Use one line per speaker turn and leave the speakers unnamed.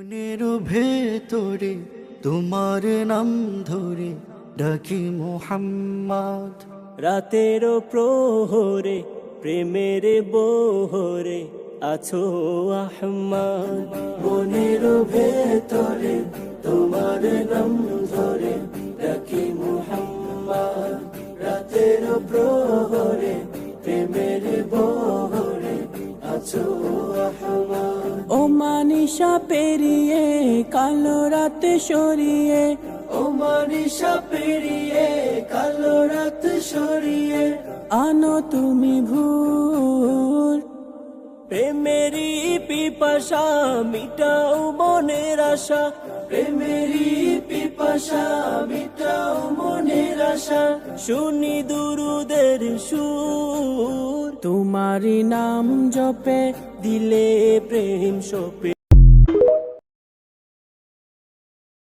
মনের ভেতরে তোমার নাম ধরে ডাকি মোহাম্মদ।
রাতের প্রহরে প্রেমের বহরে আছো আহমদ।
মনের ভেতরে তোমার নাম ধরে ডাকি মোহাম্মদ। রাতের প্রহরে প্রেমের বহরে আছো আহমদ।
ও মানিশা পেরিয়ে কালো রাতে সরিয়ে,
ও মানিশা পেরিয়ে কালো রাত সরিয়ে
আনো তুমি ভোর। প্রেমেরি পিপাসা মিটাও মনের আশা,
প্রেমেরি পিপাসা মিটাও মনের আশা।
শুনি দুরুদের সুর। তোমারি নাম জপে দিলে প্রেম সপে,